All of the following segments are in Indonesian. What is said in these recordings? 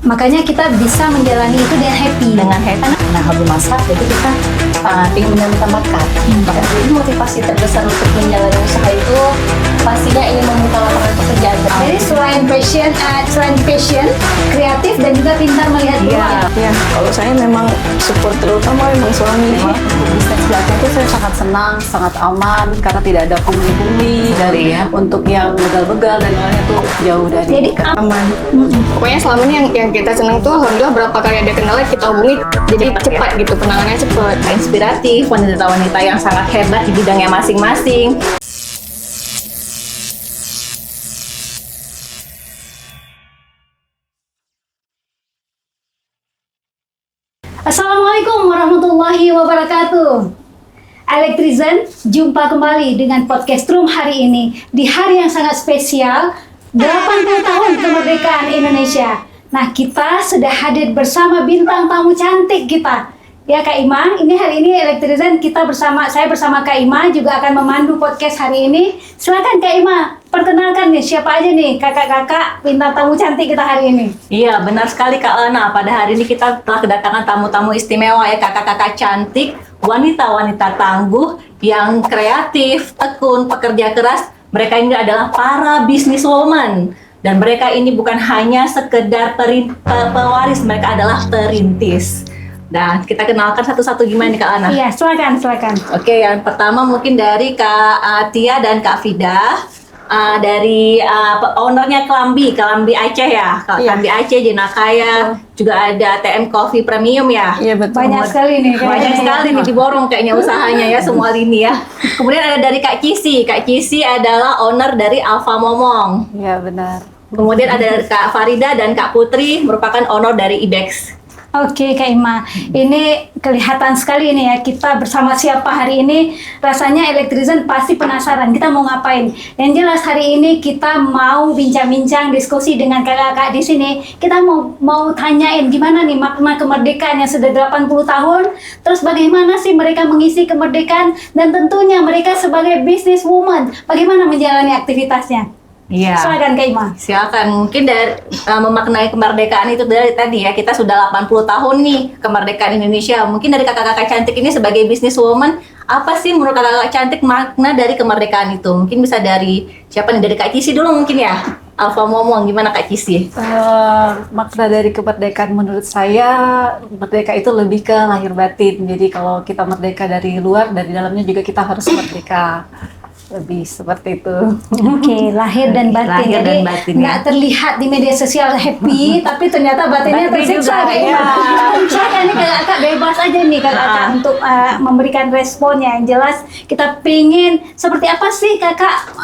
Makanya kita bisa menjalani itu dengan happy. Nah, hobi masak, jadi kita ingin menemukan bakat. Jadi motivasi terbesar untuk menjalani usaha itu pastinya ingin membuka lapangan pekerjaan. Jadi selain passion, kreatif dan juga pintar melihat peluang. Ya, kalau saya memang support terutama memang suami. Bisnis belakang itu saya sangat senang, sangat aman karena tidak ada pungli-pungli dari untuk yang begal-begal dan lainnya tuh jauh dari Jadi Aman. Pokoknya selama ini yang kita senang tuh alhamdulillah berapa kali ada kendala kita hubungi jadi cepat gitu, penanganannya cepat. inspiratif, wanita-wanita yang sangat hebat di bidangnya masing-masing. Assalamualaikum warahmatullahi wabarakatuh. Elektrizen, jumpa kembali dengan podcast Room hari ini di hari yang sangat spesial 80 tahun kemerdekaan Indonesia. Nah, kita sudah hadir bersama bintang tamu cantik kita. Ya Kak Ima, ini hari ini Elektrizen saya bersama Kak Ima juga akan memandu podcast hari ini. Silakan Kak Ima, perkenalkan nih siapa aja nih kakak-kakak bintang tamu cantik kita hari ini. Iya, benar sekali Kak Lana. Pada hari ini kita telah kedatangan tamu-tamu istimewa ya, kakak-kakak cantik, wanita-wanita tangguh yang kreatif, tekun, pekerja keras. Mereka ini adalah para businesswoman. Dan mereka ini bukan hanya sekedar pewaris, mereka adalah perintis. Nah, kita kenalkan satu-satu gimana nih Kak Ana? Iya, silakan. Oke, yang pertama mungkin dari Kak Tia dan Kak Fida. Dari ownernya Kelambi Aceh ya. Kelambi Aceh, Jenakaya. Juga ada TM Coffee Premium ya. Iya betul. Banyak sekali nih. Banyak sekali nih diborong kayaknya usahanya ya semua lini ya. Kemudian ada dari Kak Cisi. Kak Cisi adalah owner dari Alfa Momong. Iya benar. Kemudian ada Kak Farida dan Kak Putri merupakan owner dari Ibex. Oke Kak Ima, ini kelihatan sekali nih ya kita bersama siapa hari ini. Rasanya Elektrizen pasti penasaran kita mau ngapain. Yang jelas hari ini kita mau bincang-bincang diskusi dengan kakak-kakak di sini. Kita mau tanyain gimana nih makna kemerdekaan yang sudah 80 tahun. Terus bagaimana sih mereka mengisi kemerdekaan dan tentunya mereka sebagai businesswoman bagaimana menjalani aktivitasnya. Iya. Silakan Kak Ima. Silakan. Mungkin dari memaknai kemerdekaan itu dari tadi ya, kita sudah 80 tahun nih kemerdekaan Indonesia. Mungkin dari kakak-kakak cantik ini sebagai businesswoman, apa sih menurut kakak-kakak cantik makna dari kemerdekaan itu? Mungkin bisa dari siapa nih? Dari Kak Cisi dulu mungkin ya. Alfa Momong, gimana Kak Cisi? Makna dari kemerdekaan menurut saya, merdeka itu lebih ke lahir batin. Jadi kalau kita merdeka dari luar, dari dalamnya juga kita harus merdeka. Lebih seperti itu. Oke, lahir dan batin. Lahir Jadi dan batin, nggak ya. terlihat di media sosial happy, tapi ternyata batinnya Batin tersiksa. juga, Kak. ya. Silakan nih kakak bebas aja nih kakak untuk memberikan responnya. Yang jelas kita pingin seperti apa sih kakak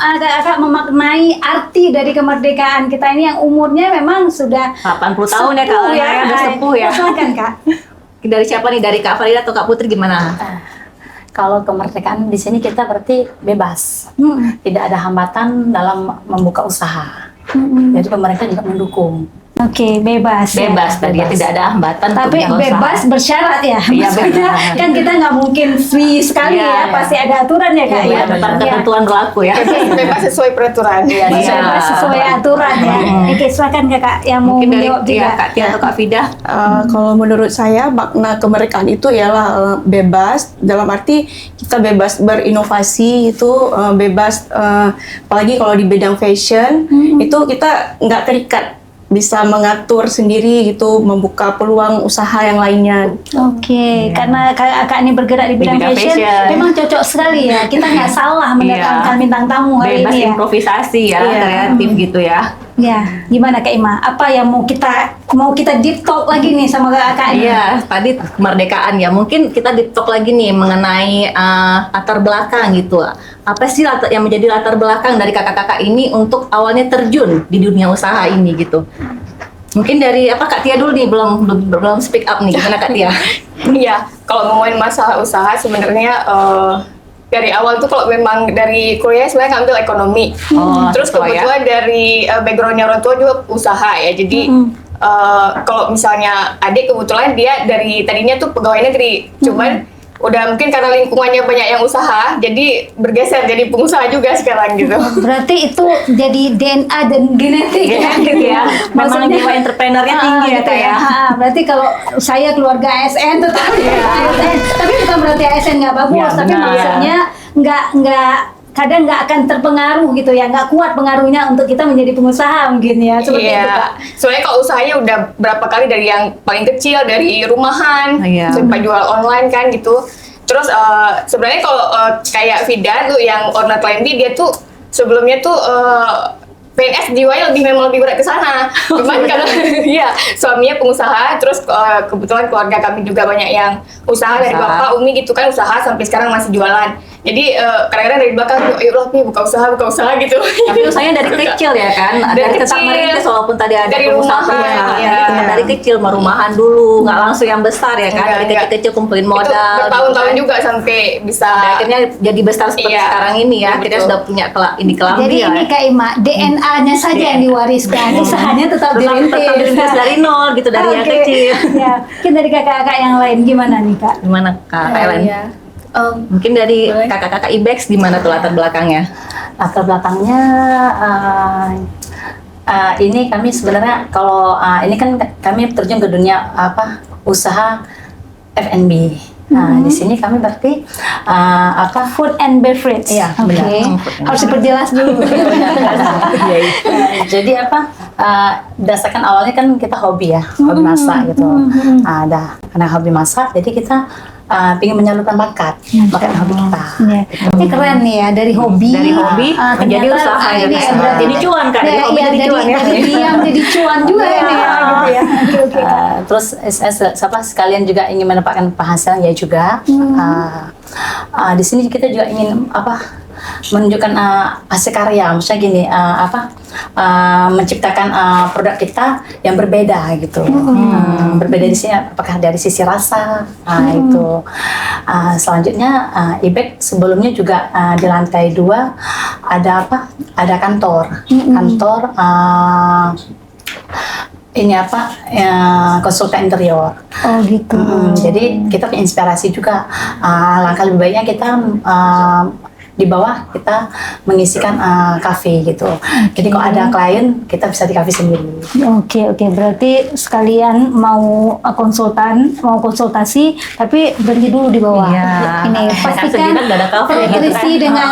memaknai arti dari kemerdekaan kita ini yang umurnya memang sudah 80 tahun ya Kak Lana ya, udah sepuh ya. Silakan Kak. Dari siapa nih? Dari Kak Farida atau Kak Putri gimana? Kalau kemerdekaan di sini kita berarti bebas, tidak ada hambatan dalam membuka usaha. Jadi pemerintah juga mendukung. Oke, bebas. Bebas tadi ya, bebas. tidak ada hambatan. Tapi untuk bebas usaha. bersyarat ya. Iya, Maksudnya benar. kan kita nggak mungkin free sekali Iya, ya, iya. pasti ada aturan ya Kak Iya, ya. tetap Iya. ketentuan berlaku ya. Bebas sesuai peraturan. Iya. Bebas sesuai aturan ya. Oke, silakan Kakak yang mau Mungkin dari menjawab juga. ya, Kak Tia atau Kak Fida. Kalau menurut saya makna kemerdekaan itu ialah bebas dalam arti kita bebas berinovasi itu bebas apalagi kalau di bidang fashion itu kita nggak terikat, bisa mengatur sendiri gitu, membuka peluang usaha yang lainnya. Oke, karena kakak ini bergerak di bidang bidang fashion, fashion. memang cocok sekali ya. Kita nggak salah mendatangkan bintang tamu hari Bebas ini ya. improvisasi ya, Iya. kreatif gitu ya. Ya, gimana Kak Ima? Apa yang mau kita deep talk lagi nih sama kakak ini? Iya, tadi kemerdekaan ya. Mungkin kita deep talk lagi nih mengenai latar belakang gitu. Apa sih yang menjadi latar belakang dari kakak-kakak ini untuk awalnya terjun di dunia usaha ini gitu? Mungkin dari Kak Tia dulu nih, belum speak up nih. Gimana Kak Tia? Iya, kalau ngomongin masalah usaha sebenarnya dari awal tuh kalau memang dari kuliah sebenarnya ngambil ekonomi. Terus sesuai ya. kebetulan dari backgroundnya orang tua juga usaha ya. Jadi kalau misalnya adik kebetulan dia dari tadinya tuh pegawai negeri, cuman udah mungkin karena lingkungannya banyak yang usaha, jadi bergeser jadi pengusaha juga sekarang gitu. Berarti itu jadi DNA dan genetik ya, gitu ya. Memang jiwa entrepreneurnya tinggi ya gitu Kak ya. Berarti kalau saya keluarga ASN tetap ASN, tapi bukan berarti ASN nggak bagus, Ya, tapi benar. maksudnya nggak kadang nggak akan terpengaruh gitu ya, nggak kuat pengaruhnya untuk kita menjadi pengusaha mungkin ya, seperti itu Kak. Soalnya kalau usahanya udah berapa kali dari yang paling kecil, dari rumahan Iya. sampai jual online kan gitu. Terus sebenarnya kalau kayak Vida tuh yang owner Climby, dia tuh sebelumnya tuh PNS jiwanya memang lebih berat ke sana. Cuman karena ya suaminya pengusaha, terus kebetulan keluarga kami juga banyak yang usaha dari bapak, umi gitu kan, usaha sampai sekarang masih jualan. Jadi kadang-kadang dari belakang, ayo lah Pi, buka usaha gitu. Tapi usahanya dari kecil ya kan, Dari tetap kecil. merintis walaupun tadi ada Dari pengusaha, rumahan, jadi ya. tetap dari kecil, rumahan dulu, nggak langsung yang besar ya kan, dari Enggak. kecil-kecil kumpulin Itu modal. bertahun-tahun gitu kan. juga sampai bisa. Dan akhirnya jadi besar seperti Iya. sekarang ini ya, akhirnya Betul. sudah punya kelambi Jadi ya. ini Kak Ima, DNA-nya saja yang diwariskan, usahanya tetap dirintis. tetap dirintis dari nol gitu, dari yang Oke. kecil. Ya, mungkin dari kakak-kakak yang lain gimana nih Kak? Gimana Kak Ellen? Iya. Mungkin dari Boleh. kakak-kakak IBEX gimana tuh latar belakangnya? Latar belakangnya ini kami sebenarnya kalau ini kan kami terjun ke dunia usaha F&B. Nah, di sini kami berarti Food and beverage. Iya, Oke. benar. Harus diperjelas dulu. jadi berdasarkan awalnya kan kita hobi ya, hobi masak gitu. Karena hobi masak, jadi kita ingin menyalurkan bakat hobi kita. Ya. Ini keren nih ya, dari hobi. Dari hobi menjadi ternyata, usaha ya, ini Kak. berarti Jadi cuan, Kak. Dari hobi jadi cuan ya. Dari diam jadi cuan juga ini ya, gitu ya. Oke. Terus sekalian juga ingin mendapatkan penghasilan ya juga. Di sini kita juga ingin menunjukkan hasil karya, maksudnya gini menciptakan produk kita yang berbeda gitu. Berbeda di sini apakah dari sisi rasa itu. Selanjutnya IBEX sebelumnya juga di lantai 2 ada kantor ini konsultan interior. Oh gitu. Jadi kita punya inspirasi juga. Langkah lebih baiknya kita di bawah kita mengisikan kafe gitu. Jadi kalau ada klien kita bisa di kafe sendiri. Oke. Berarti sekalian mau konsultasi, tapi berhenti dulu di bawah. Iya. Ini pastikan Sejenak nggak ada kafe, gitu terisi kan. dengan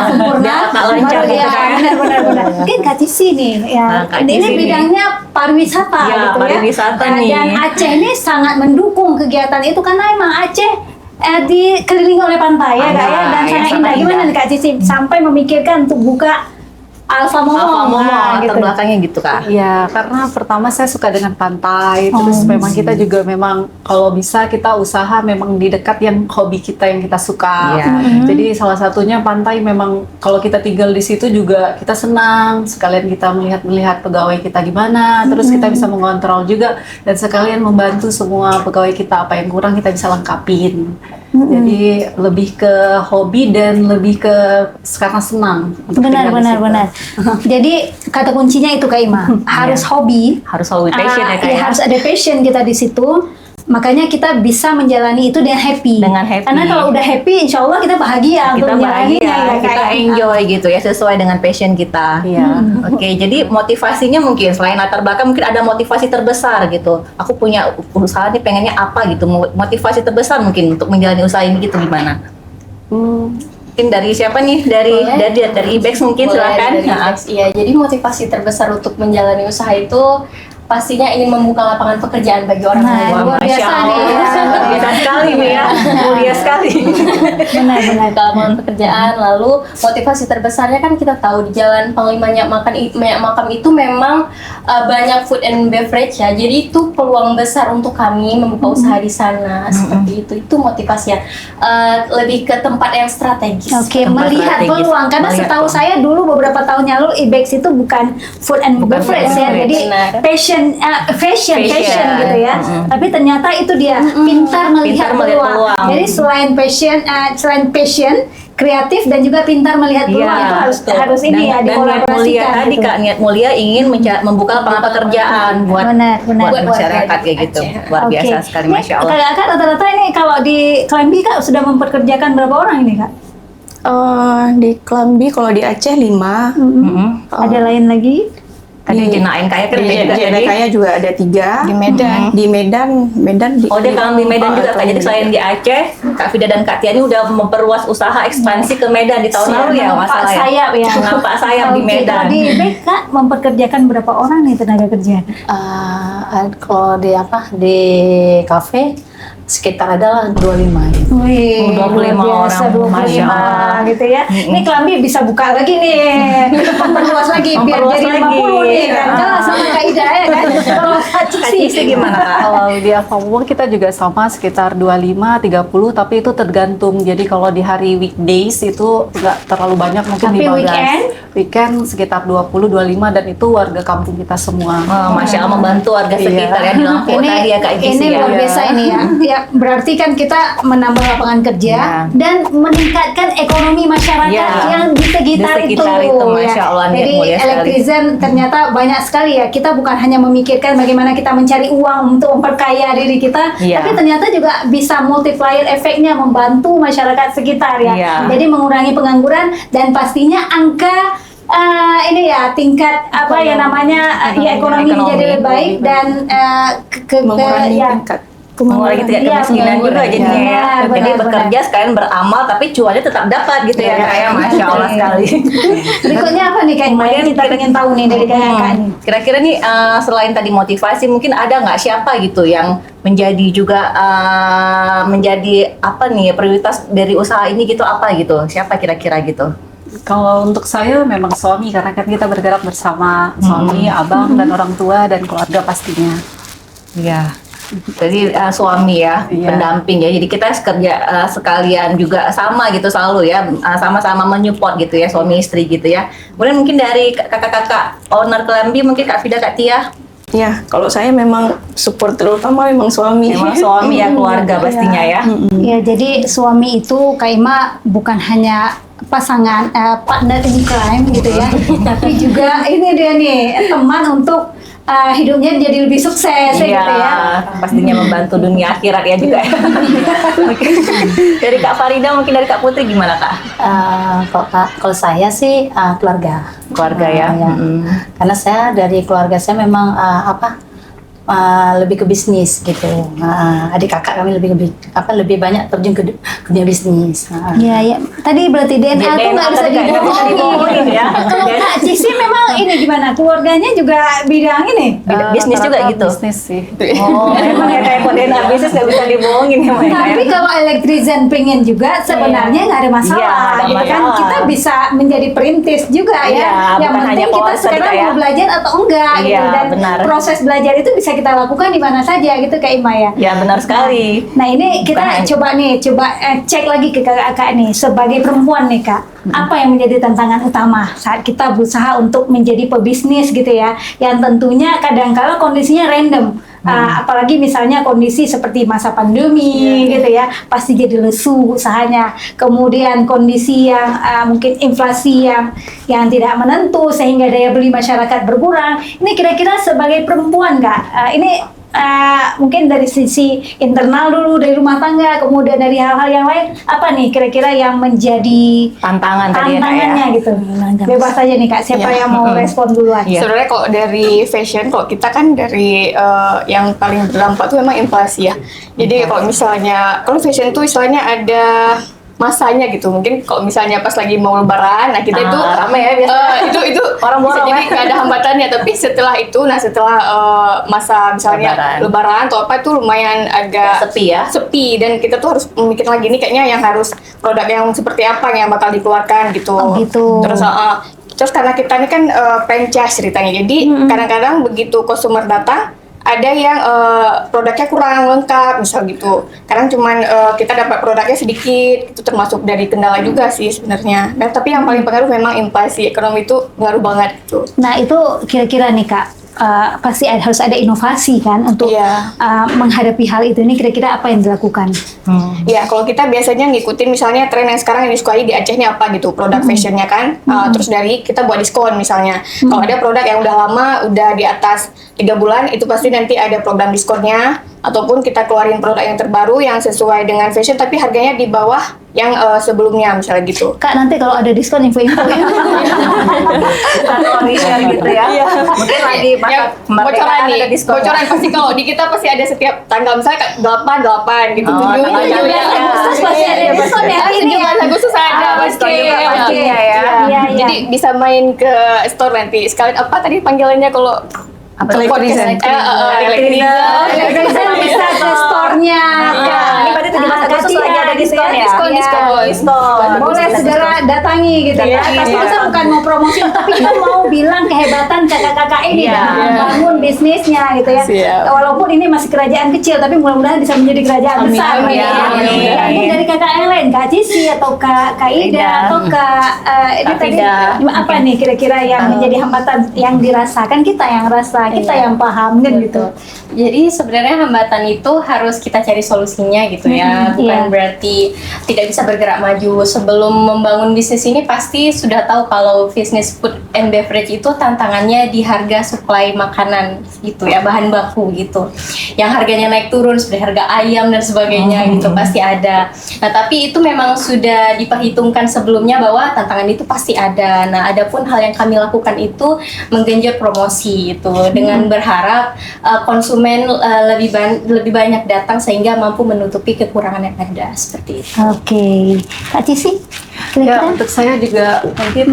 sempurna. Biar tak lancar Baru gitu ya, kan. benar. Mungkin Kak Cici nih, ya. Nah, Kak Ini Cici nih. bidangnya pariwisata, Ya, gitu pariwisata ya. nih. Dan Aceh ini sangat mendukung kegiatan itu karena emang Aceh dikelilingi oleh pantai ya Kak ya, dan sangat indah. Gimana nih Kak Cici sampai memikirkan untuk buka Alfa Momo, latar belakangnya gitu Kak. Iya, karena pertama saya suka dengan pantai, terus memang kita juga memang kalau bisa kita usaha memang di dekat yang hobi kita yang kita suka. Iya. Jadi salah satunya pantai memang kalau kita tinggal di situ juga kita senang, sekalian kita melihat pegawai kita gimana, terus kita bisa mengontrol juga dan sekalian membantu semua pegawai kita apa yang kurang kita bisa lengkapin. Jadi lebih ke hobi dan lebih ke karena senang. untuk tinggal di situ. Benar. Jadi kata kuncinya itu Kak Ima, harus hobi. Harus hobi passion ya Kak Iya, ya. harus ada passion kita di situ. Makanya kita bisa menjalani itu dengan happy. Dengan happy. Karena kalau udah happy, insya Allah kita bahagia untuk Kita menjalaninya. bahagia, ya, kita Kak. enjoy gitu ya sesuai dengan passion kita. Iya. Oke, jadi motivasinya mungkin selain latar belakang mungkin ada motivasi terbesar gitu. Aku punya usaha nih pengennya apa gitu. Motivasi terbesar mungkin untuk menjalani usaha ini gitu gimana? Mungkin dari siapa nih? Dari IBEX mungkin Mulai silakan. dari IBEX. Iya, jadi motivasi terbesar untuk menjalani usaha itu pastinya ingin membuka lapangan pekerjaan bagi orang Nah, lain. luar Masya biasa nih. Allah. Luar biasa sekali nih ya. Mulia sekali. Benar. Membuka lapangan pekerjaan. Lalu motivasi terbesarnya kan kita tahu di Jalan Panglima Nyak Makam itu memang banyak food and beverage ya. Jadi itu peluang besar untuk kami membuka usaha di sana. Seperti itu. Itu motivasinya. Lebih ke tempat yang strategis. Oke, Tempat melihat strategis. peluang karena Melihat setahu peluang. saya dulu beberapa tahun yang lalu IBEX itu bukan food and beverage ya, beverage. jadi Benar. fashion Fashion. gitu ya. Tapi ternyata itu dia pintar melihat Pintar melihat peluang. peluang. Jadi selain passion, kreatif dan juga pintar melihat peluang itu harus ini ya dan niat mulia dikolaborasikan tadi gitu. Kak, niat mulia ingin membuka lapangan pekerjaan buat Benar. buat masyarakat kayak gitu. Luar Oke. biasa sekali, Ini Masya Allah. Kak rata-rata ini kalau di Klambi Kak sudah memperkerjakan berapa orang ini Kak? Di Klambi kalau di Aceh 5. Ada lain lagi? Tadi Jenain Kaya kan Di juga tadi. Kaya juga ada 3. Di Medan. Di Medan Oh, dia Klambi Medan juga Kak. Jadi Klambi. selain di Aceh, Kak Fida dan Kak Tia ini udah memperluas usaha ekspansi ke Medan di tahun lalu ya, Nampak masalah ya. sayap ya. Nampak sayap di Oke, Medan. Kalau di IBEK Kak memperkerjakan berapa orang nih tenaga kerja? Kalau di kafe sekitar adalah 25 gitu. Wih, 25 luar biasa, orang, Masya 25 Allah. gitu ya. Ini Klambi bisa buka lagi nih, memperluas lagi biar Memperluas jadi lagi. 50 nih kan. Jelas sama Kak Ida ya kan. Kalau Kak Kak Cici Cici gimana Kak? Kalau di Alfamart kita juga sama sekitar 25-30, tapi itu tergantung. Jadi kalau di hari weekdays itu nggak terlalu banyak, mungkin Tapi 15. Weekend sekitar 20-25, dan itu warga kampung kita semua. Oh, Masya Allah, membantu warga Iya. sekitar ya di Lampung tadi ya Kak Cici ini ya. luar biasa ini ya. Ya berarti kan kita menambah lapangan kerja dan meningkatkan ekonomi masyarakat Ya. yang di sekitar, Di sekitar itu, Masya ya. Allah, niat Jadi mulia sekali. Elektrizen ternyata banyak sekali ya. Kita bukan hanya memikirkan bagaimana kita mencari uang untuk memperkaya diri kita, Iya. tapi ternyata juga bisa multiplier efeknya membantu masyarakat sekitar ya. Iya. Jadi mengurangi pengangguran dan pastinya angka ini ya tingkat apa ya namanya ya ekonomi Ekonomi. menjadi lebih baik dan mengurangi ya, tingkat Mengurangi tingkat Iya, kemiskinan juga mengurangi. jadinya ya. Benar, Jadi benar, bekerja sekalian beramal tapi cuannya tetap dapat gitu ya Kak ya. Masya Allah sekali. Berikutnya apa nih Kak? Yang kita ingin tahu nih dari Kak ini. Kira-kira nih selain tadi motivasi, mungkin ada nggak siapa gitu yang menjadi juga menjadi apa nih prioritas dari usaha ini gitu, apa gitu? Siapa kira-kira gitu? Kalau untuk saya memang suami, karena kan kita bergerak bersama suami, abang, dan orang tua, dan keluarga pastinya. Iya. Jadi suami ya, Iya. pendamping ya. Jadi kita kerja sekalian juga sama gitu selalu ya, sama-sama menyupport gitu ya, suami istri gitu ya. Kemudian mungkin dari kakak-kakak owner Klambi, mungkin Kak Fida, Kak Tia. Ya, kalau saya memang support terutama memang suami. Memang suami ya, keluarga pastinya ya. Ya, jadi suami itu Kak Ima bukan hanya pasangan partner in crime gitu ya, tapi juga ini dia nih teman untuk hidupnya jadi lebih sukses ya gitu ya. Pastinya membantu dunia akhirat ya juga. Oke. Dari Kak Farida, mungkin dari Kak Putri gimana Kak? Kalau saya sih keluarga. Keluarga ya. Ya. Karena saya dari keluarga saya memang lebih ke bisnis gitu. Adik kakak kami lebih banyak terjun ke dunia bisnis. Iya, ya. Tadi berarti DNA tuh nggak bisa tadi nggak bisa dibohongin ya. Kalau Kak Cici memang ini gimana? Keluarganya juga bidang ini? Bisnis juga Rata-rata gitu. Bisnis sih. Oh, memang ya kayak DNA bisnis nggak bisa dibohongin ya Mbak. Tapi kalau Elektrizen pengen juga sebenarnya nggak ada masalah, Iya, nggak gitu kan? masalah. Kita bisa menjadi perintis juga Iya, ya. Yang bukan hanya penting kita fokus sekarang tadi, Kak, ya. mau belajar atau enggak gitu. Iya, Dan benar. proses belajar itu bisa kita lakukan di mana saja gitu Kak Ima ya. Ya benar sekali. Nah ini kita Bukan coba cek lagi ke kakak nih sebagai perempuan nih Kak, apa yang menjadi tantangan utama saat kita berusaha untuk menjadi pebisnis gitu ya, yang tentunya kadang-kala kondisinya random. Apalagi misalnya kondisi seperti masa pandemi gitu ya, pasti jadi lesu usahanya. Kemudian kondisi yang mungkin inflasi yang tidak menentu sehingga daya beli masyarakat berkurang. Ini kira-kira sebagai perempuan Kak, ini mungkin dari sisi internal dulu dari rumah tangga, kemudian dari hal-hal yang lain, apa nih kira-kira yang menjadi Tantangan tadi ya Kak ya. tantangannya gitu? Bebas aja nih Kak, siapa yang mau respon duluan? Iya. Sebenarnya kalau dari fashion, kalau kita kan dari yang paling berdampak tuh memang inflasi ya. Jadi kalau misalnya, kalau fashion itu istilahnya ada masanya gitu. Mungkin kalau misalnya pas lagi mau lebaran, nah kita itu ramai ya biasanya. itu Orang bisa borong jadi ya. nggak ada hambatannya. Tapi setelah itu, setelah masa misalnya lebaran atau apa itu lumayan agak Sepi ya. sepi, dan kita tuh harus memikir lagi nih kayaknya yang harus produk yang seperti apa yang bakal dikeluarkan gitu. Oh, gitu. Terus karena kita ini kan franchise ceritanya, jadi kadang-kadang begitu customer datang ada yang produknya kurang lengkap misal gitu. Kadang cuman kita dapat produknya sedikit, itu termasuk dari kendala juga sih sebenarnya. Dan tapi yang paling pengaruh memang inflasi ekonomi itu pengaruh banget gitu. Nah itu kira-kira nih Kak, pasti harus ada inovasi kan untuk Iya. menghadapi hal itu. Ini kira-kira apa yang dilakukan? Ya, kalau kita biasanya ngikutin misalnya tren yang sekarang yang disukai di Aceh ini apa gitu, produk fashionnya kan. Terus dari kita buat diskon misalnya. Kalau ada produk yang udah lama, udah di atas 3 bulan, itu pasti nanti ada program diskonnya. Ataupun kita keluarin produk yang terbaru yang sesuai dengan fashion tapi harganya di bawah yang sebelumnya misalnya gitu. Kak, nanti kalau ada diskon info-info ya. Atau share gitu ya. Mungkin lagi Ya, masa bocoran kemerdekaan nih, ada diskon. bocoran pasti kalau di kita pasti ada setiap tanggal misalnya 8 gitu. Oh, 7 tanggal 7 Agustus pasti ada diskon ya. Ini ya. 17 Agustus ada diskon pasti. juga pastinya ya. Iya, iya. Jadi bisa main ke store nanti. Sekalian apa tadi panggilannya kalau Elektrizen. Bisa bisa ke store-nya. Iya, ini berarti 17 Agustus lagi ada diskon ya? Diskon. Diskon. Boleh segera datangi gitu ya. Tapi kita bukan mau promosi, tapi kita mau bilang kehebatan kakak-kakak ini Iya. dalam membangun bisnisnya gitu ya. Siap. Walaupun ini masih kerajaan kecil, tapi mudah-mudahan bisa menjadi kerajaan besar. Amin. ya. Amin. Tergantung dari kakak yang lain, Kak Cici atau Kak Ida Ida. atau Kak ini Kak tadi Fida. apa nih kira-kira yang menjadi hambatan yang dirasakan kita yang rasa, kita yang paham kan gitu. Jadi sebenarnya hambatan itu harus kita cari solusinya gitu ya, bukan iya. berarti tidak bisa bergerak maju. Sebelum membangun bisnis ini pasti sudah tahu kalau bisnis food and beverage itu tantangannya di harga supply makanan gitu ya, bahan baku gitu. Yang harganya naik turun seperti harga ayam dan sebagainya gitu pasti ada. Nah, tapi itu memang sudah diperhitungkan sebelumnya bahwa tantangan itu pasti ada. Nah, adapun hal yang kami lakukan itu menggenjot promosi itu dengan berharap konsumen lebih banyak datang sehingga mampu menutupi kekurangan yang ada seperti itu. Oke, Kak Cici, Ya, kira-kira untuk saya juga mungkin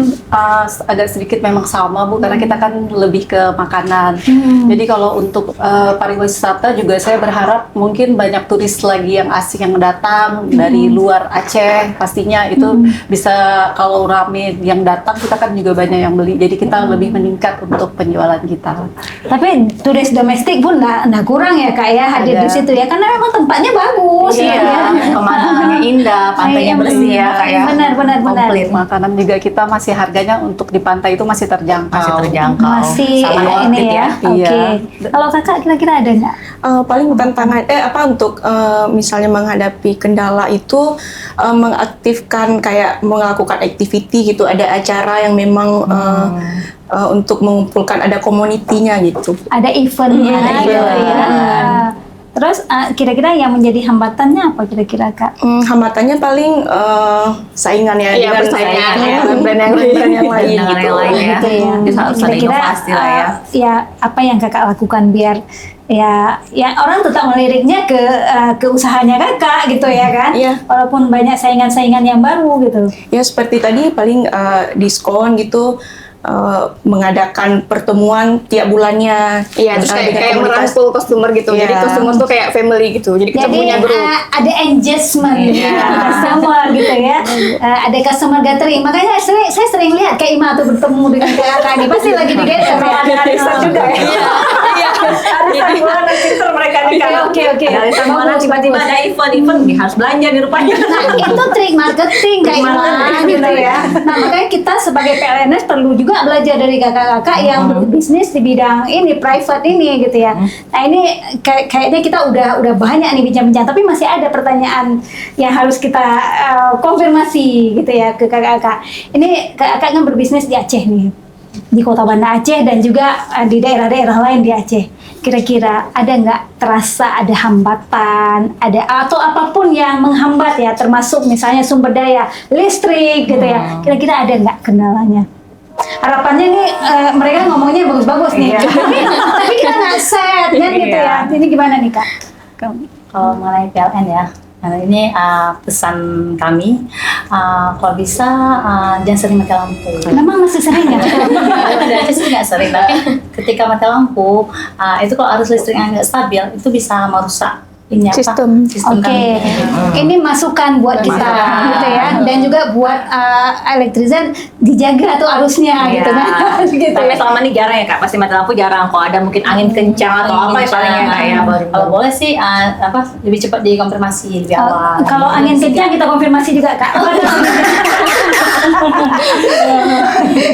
agak sedikit memang sama Bu, karena kita kan lebih ke makanan. Jadi kalau untuk pariwisata juga saya berharap mungkin banyak turis lagi yang asing yang datang dari luar Aceh, pastinya itu bisa kalau rame yang datang kita kan juga banyak yang beli. Jadi kita lebih meningkat untuk penjualan kita. tapi turis domestik pun nggak kurang ya Kak ya hadir Ada. di situ ya, karena memang tempatnya bagus gitu ya. Pemandangannya indah, pantainya Iya, bersih ya kayak benar. Komplit makanan juga kita masih harganya untuk di pantai itu masih terjangkau. masih terjangkau. Masih Sama worth ini it ya. Oke. Iya. Kalau Kakak kira-kira ada nggak? Paling tantangan untuk misalnya menghadapi kendala itu mengaktifkan kayak melakukan activity gitu, ada acara yang memang untuk mengumpulkan ada komunitinya gitu. Ada eventnya Ada gitu event. ya. Terus kira-kira yang menjadi hambatannya apa kira-kira Kak? Hambatannya paling saingan ya, Iya, dengan persaingan ya, brand-brand yang lain Dengan gitu. yang lain ya. Gitu ya. Bisa harus ada inovasi lah ya. Ya apa yang Kakak lakukan biar ya orang tetap meliriknya ke usahanya Kakak gitu ya kan? Iya. Walaupun banyak saingan-saingan yang baru gitu. Ya seperti tadi paling diskon gitu, mengadakan pertemuan tiap bulannya. Iya, terus kayak dengan komunitas. merangkul customer gitu. Jadi Iya. customer tuh kayak family gitu. Jadi kita Jadi punya grup. ada engagement customer gitu ya. Ada customer gathering. Makanya saya sering lihat kayak Ima tuh bertemu dengan kakak ini pasti lagi di gather ya. Ada arisan juga ya. Iya. Arisan bulan pinter mereka nih kan. Oke. Arisan bulan tiba-tiba ada event harus belanja di rupanya. Nah, itu trik marketing kayak Ima gitu ya. Nah, makanya kita sebagai PLNS perlu juga belajar dari kakak-kakak yang berbisnis di bidang ini private ini gitu ya. Nah, ini kayaknya kita udah banyak nih bincang-bincang, tapi masih ada pertanyaan yang harus kita konfirmasi gitu ya ke kakak-kakak. Ini kakak kan berbisnis di Aceh nih, di Kota Banda Aceh dan juga di daerah-daerah lain di Aceh. Kira-kira ada nggak terasa ada hambatan, ada atau apapun yang menghambat ya, termasuk misalnya sumber daya listrik gitu ya. Kira-kira ada nggak kendalanya? Harapannya nih mereka ngomongnya bagus-bagus nih, tapi kita nggak set kan gitu ya. Ini gimana nih Kak? Kalau mengenai PLN ya, nah ini pesan kami, kalau bisa jangan sering mati lampu. Memang masih sering ya? Sebenarnya sih nggak sering, tapi ketika mati lampu, itu kalau arus listrik yang nggak stabil, itu bisa merusak ini apa? Sistem. Sistem Oke, kami. ini masukan buat kita gitu ya, dan juga buat elektrisan dijaga tuh arusnya Iya. gitu kan. Gitu Tapi ya. selama ini jarang ya kak, pasti mati lampu jarang. Kalau ada mungkin angin kencang atau apa ya paling ya kak ya. Kalau boleh sih lebih cepat dikonfirmasi lebih awal. Kalau angin kencang kita konfirmasi juga kak.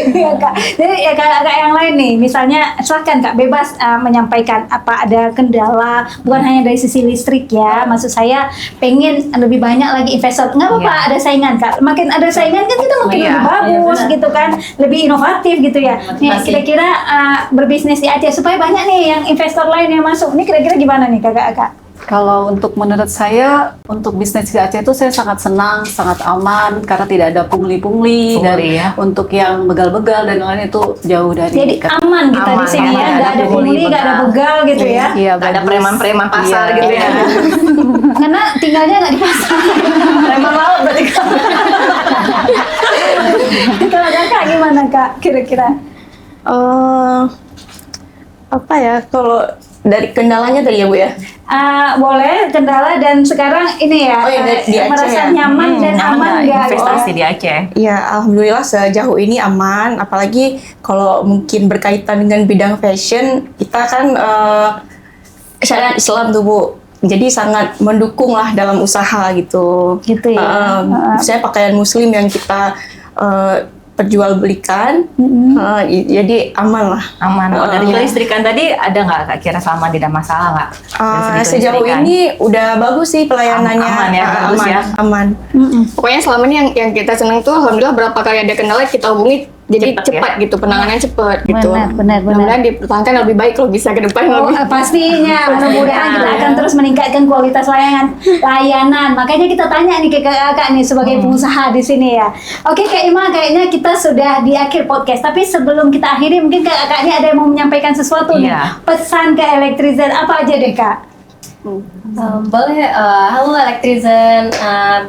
Iya kak. Jadi ya kakak yang lain nih, misalnya silahkan kak bebas menyampaikan apa ada kendala, bukan hanya dari sisi listrik ya. Maksud saya pengen lebih banyak lagi investor. Nggak apa-apa Iya. ada saingan kak. Makin ada saingan kan kita makin Iya, lebih bagus benar. gitu kan, lebih inovatif gitu ya. Nih Motivasi. kira-kira berbisnis di Aceh supaya banyak nih yang investor lain yang masuk. Ini kira-kira gimana nih kakak-kakak? Kalau untuk menurut saya, untuk bisnis di Aceh itu saya sangat senang, sangat aman karena tidak ada pungli-pungli dan Pungli, ya. untuk yang begal-begal dan lain itu jauh dari Jadi aman kita di Aman, sini ya. ya, nggak ada pungli, nggak ada begal gitu ya. Iya, Nggak ada bagus. preman-preman pasar Iya. gitu ya. Karena tinggalnya nggak di pasar. Preman laut berarti kak. Kalau kakak gimana kak? Kira-kira? Apa ya, kalau dari kendalanya tadi ya Bu ya? Boleh kendala dan sekarang ini ya Oh iya, di Aceh merasa ya? nyaman dan aman nggak? investasi di Aceh. Ya, alhamdulillah sejauh ini aman. Apalagi kalau mungkin berkaitan dengan bidang fashion, kita kan syariat Islam tuh Bu. Jadi sangat mendukung lah dalam usaha gitu. Gitu ya. Saya pakaian Muslim yang kita perjualbelikan, jadi aman lah. Aman. Oh, dari kelistrikan tadi ada nggak kak kira selama tidak masalah nggak? Dari segi Sejauh kelistrikan? ini udah bagus sih pelayanannya. Aman ya, bagus aman, ya. aman. Pokoknya selama ini yang kita senang tuh alhamdulillah berapa kali ada kendala kita hubungi jadi Cepat, cepat gitu, penanganannya cepat gitu. Benar. Mudah-mudahan dipertahankan lebih baik kalau bisa ke depan Oh, lebih. pastinya, mudah-mudahan kita akan terus meningkatkan kualitas layanan. Makanya kita tanya nih ke kakak nih sebagai pengusaha di sini ya. Oke Kak Ima, kayaknya kita sudah di akhir podcast. Tapi sebelum kita akhiri, mungkin kakak ini ada yang mau menyampaikan sesuatu nih. Iya. Pesan ke Elektrizen apa aja deh kak? Boleh, halo Elektrizen,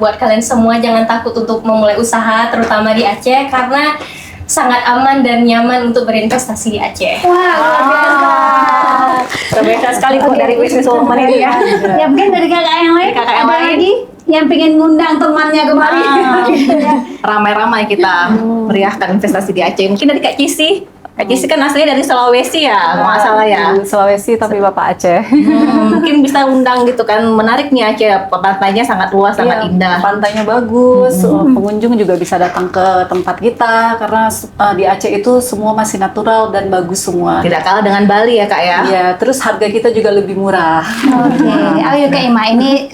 buat kalian semua jangan takut untuk memulai usaha, terutama di Aceh karena sangat aman dan nyaman untuk berinvestasi di Aceh. Wah, luar biasa. Terbiasa sekali kok dari bisnis woman ini ya. Ya mungkin dari kakak yang lain, Kakak yang ada lain. lagi yang pengen ngundang temannya kemari. Gitu ya. Ramai-ramai kita meriahkan investasi di Aceh. Mungkin dari Kak Cisi. Kak Cisi kan aslinya dari Sulawesi ya, kalau nggak salah ya. Sulawesi tapi Bapak Aceh. Mungkin bisa undang gitu kan, menarik nih Aceh. Pantainya sangat luas, sangat Iya, indah. Pantainya bagus, pengunjung juga bisa datang ke tempat kita karena di Aceh itu semua masih natural dan bagus semua. Tidak kalah dengan Bali ya kak ya. Iya, terus harga kita juga lebih murah. Oke, ayo Kak Ima, ini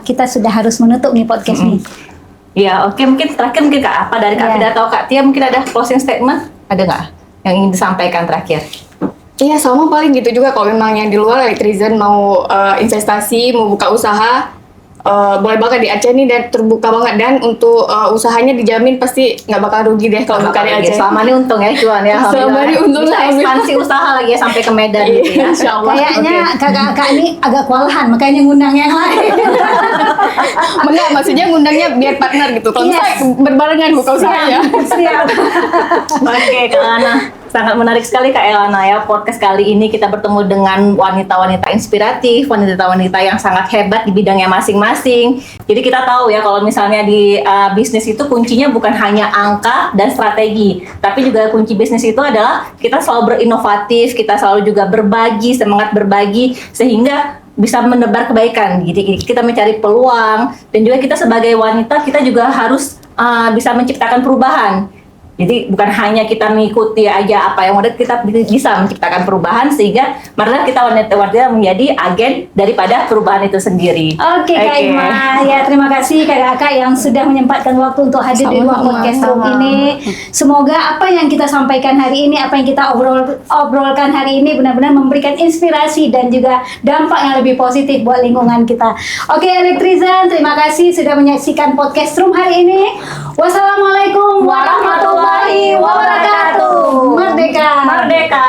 kita sudah harus menutup nih podcast nih. Iya, oke mungkin terakhir mungkin kak apa dari Kak Iya. Fida atau Kak Tia mungkin ada closing statement, ada nggak yang ingin disampaikan terakhir? Iya, sama paling gitu juga kalau memang yang di luar Elektrizen mau investasi, mau buka usaha, boleh banget di Aceh nih dan terbuka banget, dan untuk usahanya dijamin pasti nggak bakal rugi deh kalau buka di Aceh. Selama ini untung ya cuan ya. Selama ini untung, Bisa alhamdulillah. ekspansi usaha lagi ya sampai ke Medan gitu ya. Insya Allah. Kayaknya kakak-kakak ini agak kewalahan, makanya ngundang yang lain. Enggak, maksudnya ngundangnya biar partner gitu. Kalau Yes. bisa berbarengan buka usahanya. Siap. Oke, Kak Elana. Sangat menarik sekali Kak Elana ya. Podcast kali ini kita bertemu dengan wanita-wanita inspiratif, wanita-wanita yang sangat hebat di bidangnya masing-masing. Jadi kita tahu ya kalau misalnya di bisnis itu kuncinya bukan hanya angka dan strategi, tapi juga kunci bisnis itu adalah kita selalu berinovatif, kita selalu juga berbagi, semangat berbagi sehingga bisa menebar kebaikan. Jadi kita mencari peluang dan juga kita sebagai wanita kita juga harus bisa menciptakan perubahan. Jadi bukan hanya kita mengikuti aja apa yang ada, kita bisa menciptakan perubahan sehingga marilah kita wanita-wanita menjadi agen daripada perubahan itu sendiri. Oke Kak Ima, ya terima kasih kakak-kakak yang sudah menyempatkan waktu untuk hadir di ruang podcast room ini. Semoga apa yang kita sampaikan hari ini, apa yang kita obrolkan hari ini benar-benar memberikan inspirasi dan juga dampak yang lebih positif buat lingkungan kita. Oke Elektrizen, terima kasih sudah menyaksikan podcast room hari ini. Wassalamualaikum warahmatullahi wabarakatuh. Merdeka. Merdeka.